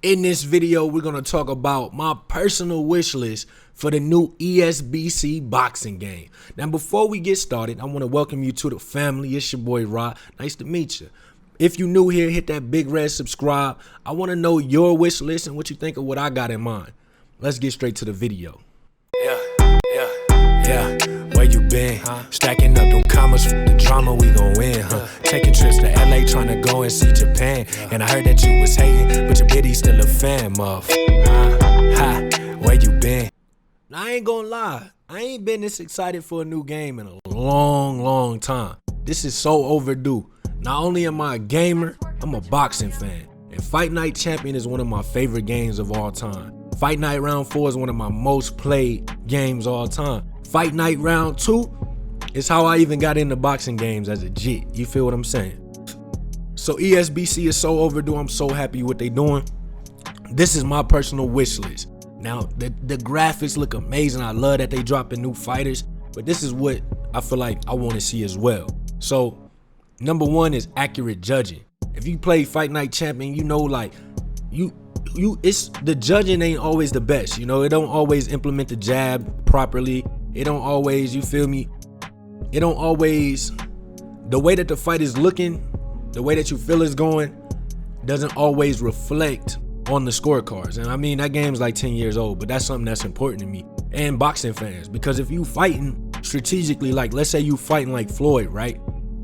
In this video, we're going to talk about my personal wish list for the new ESBC boxing game. Now, before we get started, I want to welcome you to the family. It's your boy, Rod. Nice to meet you. If you're new here, hit that big red subscribe. I want to know your wish list and what you think of what I got in mind. Let's get straight to the video. Yeah. Where you been? Stacking up them commas for the drama, we gon' win, Taking trips to LA, trying to go and see Japan. And I heard that you was hating, but your biddy's still a fan, muff. Where you been? Now, I ain't gonna lie, I ain't been this excited for a new game in a long time. This is so overdue. Not only am I a gamer, I'm a boxing fan. And Fight Night Champion is one of my favorite games of all time. Fight Night Round 4 is one of my most played games all time. Fight Night Round 2 is how I even got into boxing games as a jit. You feel what I'm saying? So ESBC is so overdue. I'm so happy what they doing. This is my personal wish list. Now, the graphics look amazing. I love that they dropping new fighters. But this is what I feel like I want to see as well. So, number one is accurate judging. If you play Fight Night Champion, you know, like, it's the judging ain't always the best. You know, it don't always implement the jab properly. It don't always, you feel me? It don't always, the way that the fight is looking, the way that you feel is going, doesn't always reflect on the scorecards. And I mean, that game's like 10 years old, but that's something that's important to me and boxing fans. Because if you fighting strategically, like let's say you fighting like Floyd, right?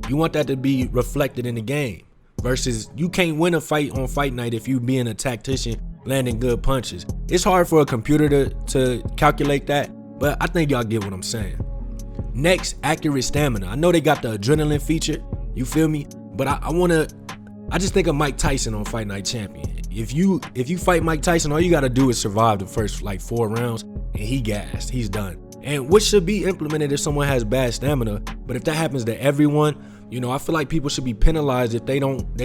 You want that to be reflected in the game. Versus you can't win a fight on Fight Night if you being a tactician, landing good punches. It's hard for a computer to calculate that. But I think y'all get what I'm saying. Next, accurate stamina. I know they got the adrenaline feature, you feel me? But I just think of Mike Tyson on Fight Night Champion. If you fight Mike Tyson, all you gotta do is survive the first like 4 rounds and he gassed, he's done. And what should be implemented if someone has bad stamina, but if that happens to everyone, you know, I feel like people should be penalized if they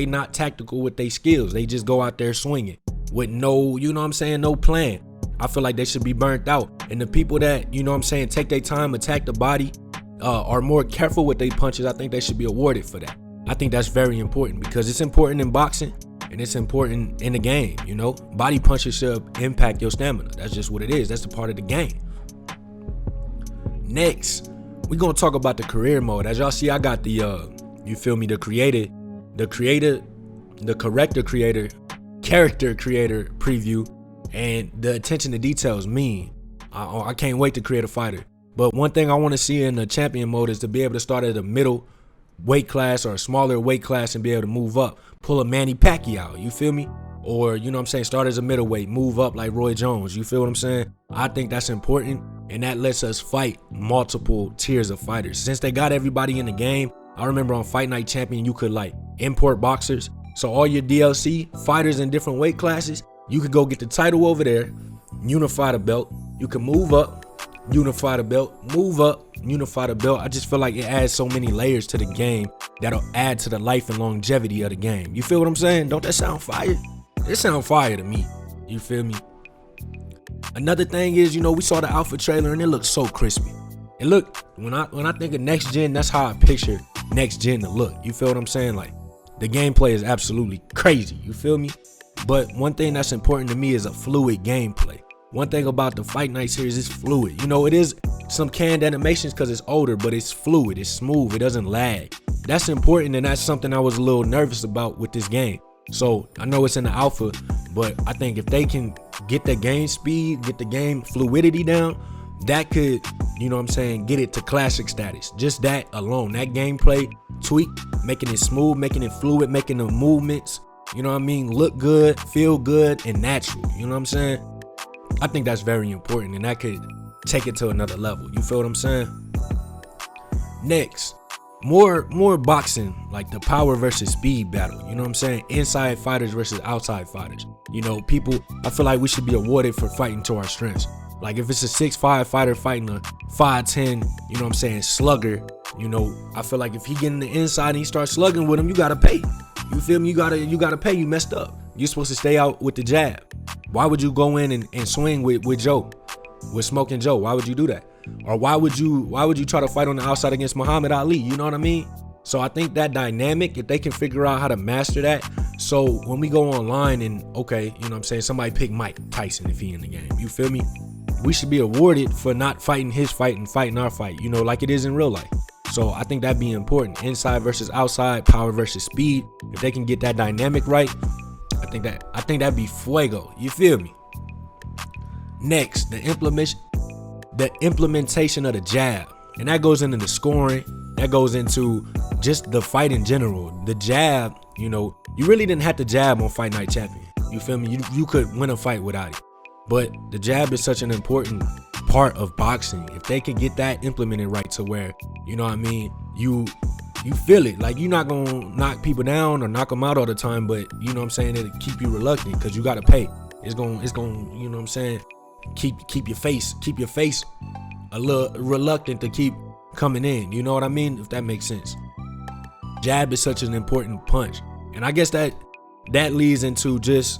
not tactical with their skills. They just go out there swinging with no, you know what I'm saying, no plan. I feel like they should be burnt out. And the people that, you know what I'm saying, take their time, attack the body, are more careful with their punches, I think they should be awarded for that. I think that's very important because it's important in boxing and it's important in the game, you know. Body punches should impact your stamina. That's just what it is. That's a part of the game. Next, we're going to talk about the career mode. As y'all see, I got the, you feel me, the character creator preview. And the attention to details mean I can't wait to create a fighter. But one thing I want to see in the champion mode is to be able to start at a middle weight class or a smaller weight class and be able to move up. Pull a Manny Pacquiao, you feel me? Or, you know what I'm saying, start as a middleweight, move up like Roy Jones, you feel what I'm saying? I think that's important, and that lets us fight multiple tiers of fighters. Since they got everybody in the game, I remember on Fight Night Champion, you could like import boxers. So all your DLC fighters in different weight classes, you could go get the title over there, unify the belt. You can move up, unify the belt, move up, unify the belt. I just feel like it adds so many layers to the game that'll add to the life and longevity of the game. You feel what I'm saying? Don't that sound fire? It sound fire to me. You feel me? Another thing is, you know, we saw the Alpha trailer and it looks so crispy. It looked, when I think of next gen, that's how I picture next gen to look. You feel what I'm saying? Like, the gameplay is absolutely crazy. You feel me? But one thing that's important to me is a fluid gameplay. One thing about the Fight Night series is fluid. You know, it is some canned animations because it's older, but it's fluid, it's smooth, it doesn't lag. That's important, and that's something I was a little nervous about with this game. So I know it's in the alpha, but I think if they can get the game speed, get the game fluidity down, that could, you know what I'm saying, get it to classic status. Just that alone, that gameplay tweak, making it smooth, making it fluid, making the movements, you know what I mean, look good, feel good, and natural. You know what I'm saying? I think that's very important, and that could take it to another level. You feel what I'm saying? Next, more boxing, like the power versus speed battle. You know what I'm saying? Inside fighters versus outside fighters. You know, people, I feel like we should be awarded for fighting to our strengths. Like if it's a 6'5" fighter fighting a 5'10", you know what I'm saying, slugger, you know, I feel like if he get in the inside and he starts slugging with him, you gotta pay. You feel me? You gotta pay. You messed up. You're supposed to stay out with the jab. Why would you go in and swing with Joe, with Smoking Joe? Why would you do that? Or why would you try to fight on the outside against Muhammad Ali? You know what I mean? So I think that dynamic, if they can figure out how to master that, so when we go online and, okay, you know what I'm saying, somebody pick Mike Tyson if he in the game, you feel me? We should be awarded for not fighting his fight and fighting our fight, you know, like it is in real life. So I think that'd be important. Inside versus outside, power versus speed. If they can get that dynamic right, I think that'd be fuego. You feel me? Next, the implementation of the jab. And that goes into the scoring. That goes into just the fight in general. The jab, you know, you really didn't have to jab on Fight Night Champion. You feel me? You could win a fight without it. But the jab is such an important part of boxing. If they could get that implemented right to where, you know what I mean, you feel it. Like, you're not gonna knock people down or knock them out all the time, but you know what I'm saying, it'll keep you reluctant because you gotta pay. It's gonna, you know what I'm saying, keep your face a little reluctant to keep coming in. You know what I mean? If that makes sense. Jab is such an important punch. And I guess that leads into just,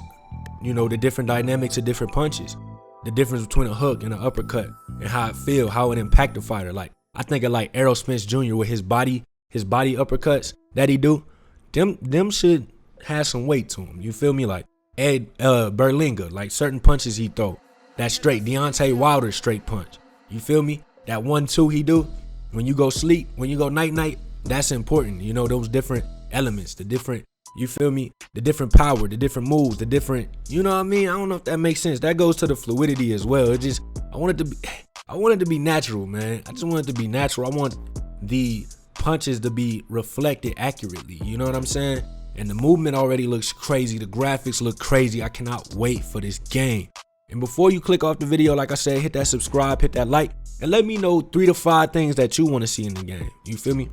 you know, the different dynamics of different punches. The difference between a hook and an uppercut and how it feel, how it impact the fighter. Like, I think of like Errol Spence Jr. with his body uppercuts that he do. Them should have some weight to him. You feel me? Like Ed Berlinga, like certain punches he throw. That straight Deontay Wilder straight punch. You feel me? That 1-2 he do when you go sleep, when you go night, that's important. You know, those different elements, the different, you feel me? The different power, the different moves, the different, you know what I mean? I don't know if that makes sense. That goes to the fluidity as well. It just, I want it to be natural, man. I just want it to be natural. I want the punches to be reflected accurately. You know what I'm saying? And the movement already looks crazy. The graphics look crazy. I cannot wait for this game. And before you click off the video, like I said, hit that subscribe, hit that like, and let me know 3 to 5 things that you want to see in the game. You feel me?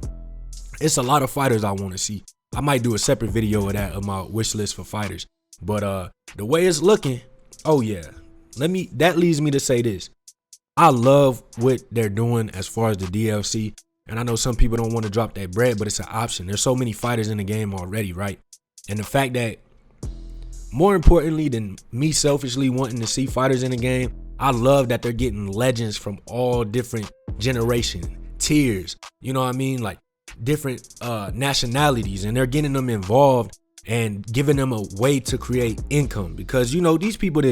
It's a lot of fighters I want to see. I might do a separate video of that, of my wish list for fighters. But the way it's looking, oh yeah. That leads me to say this. I love what they're doing as far as the DLC. And I know some people don't want to drop that bread, but it's an option. There's so many fighters in the game already, right? And the fact that, more importantly than me selfishly wanting to see fighters in the game, I love that they're getting legends from all different generations, tiers, you know what I mean? Like different nationalities, and they're getting them involved and giving them a way to create income. Because, you know, these people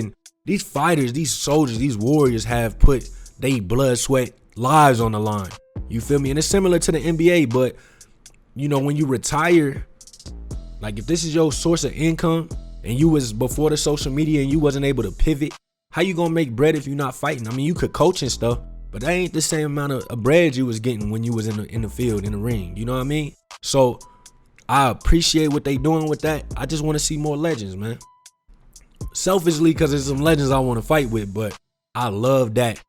these fighters, these soldiers, these warriors have put their blood, sweat, lives on the line. You feel me? And it's similar to the NBA, but you know, when you retire, like if this is your source of income and you was before the social media and you wasn't able to pivot, how you gonna make bread if you're not fighting? I mean, you could coach and stuff, but that ain't the same amount of bread you was getting when you was in the field, in the ring. You know what I mean? So I appreciate what they doing with that. I just want to see more legends, man. Selfishly, because there's some legends I want to fight with, but I love that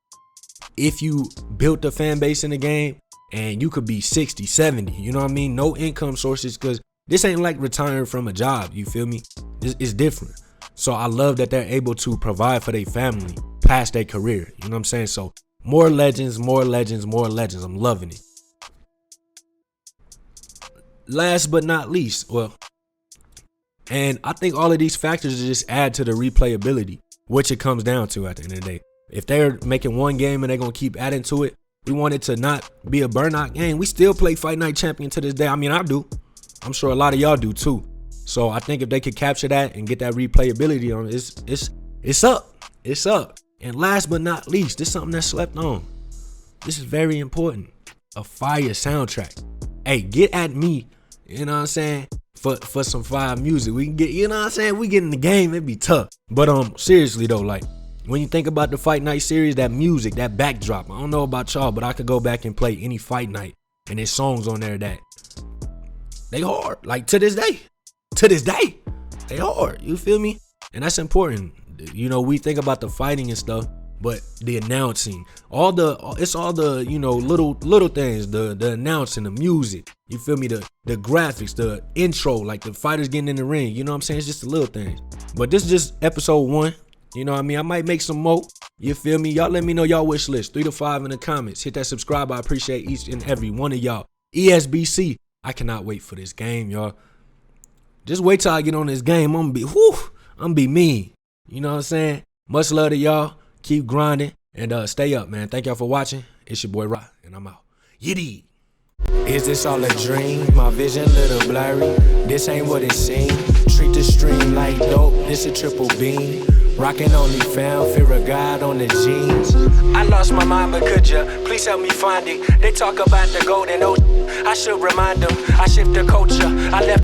if you built a fan base in the game and you could be 60, 70, you know what I mean? No income sources, because this ain't like retiring from a job, you feel me? It's different. So I love that they're able to provide for their family past their career, you know what I'm saying? So more legends, more legends, more legends. I'm loving it. Last but not least, well, and I think all of these factors just add to the replayability, which it comes down to at the end of the day. If they're making one game and they're going to keep adding to it, we want it to not be a burnout game. We still play Fight Night Champion to this day. I mean, I do. I'm sure a lot of y'all do too. So I think if they could capture that and get that replayability on it, it's up. It's up. And last but not least, this is something that's slept on. This is very important. A fire soundtrack. Hey, get at me, you know what I'm saying, for some fire music. We can get, you know what I'm saying, we get in the game, it'd be tough. But seriously though, like when you think about the Fight Night series, that music, that backdrop, I don't know about y'all, but I could go back and play any Fight Night and there's songs on there that they hard. Like to this day, they hard. You feel me? And that's important. You know, we think about the fighting and stuff, but the announcing, it's all the, you know, little things, the announcing, the music, you feel me, the graphics, the intro, like the fighters getting in the ring, you know what I'm saying? It's just the little things. But this is just episode 1, you know what I mean? I might make some more, you feel me? Y'all let me know y'all wish list, 3 to 5 in the comments. Hit that subscribe, I appreciate each and every one of y'all. ESBC, I cannot wait for this game, y'all. Just wait till I get on this game, I'm gonna be mean. You know what I'm saying? Much love to y'all. Keep grinding and stay up, man. Thank y'all for watching. It's your boy Rock, and I'm out. Yiddy. Is this all a dream? My vision little blurry. This ain't what it seems. Treat the stream like dope. This a triple beam. Rockin' only found, fear of God on the jeans. I lost my mind, but could ya please help me find it? They talk about the golden ocean. I should remind them. I shift the culture. I left.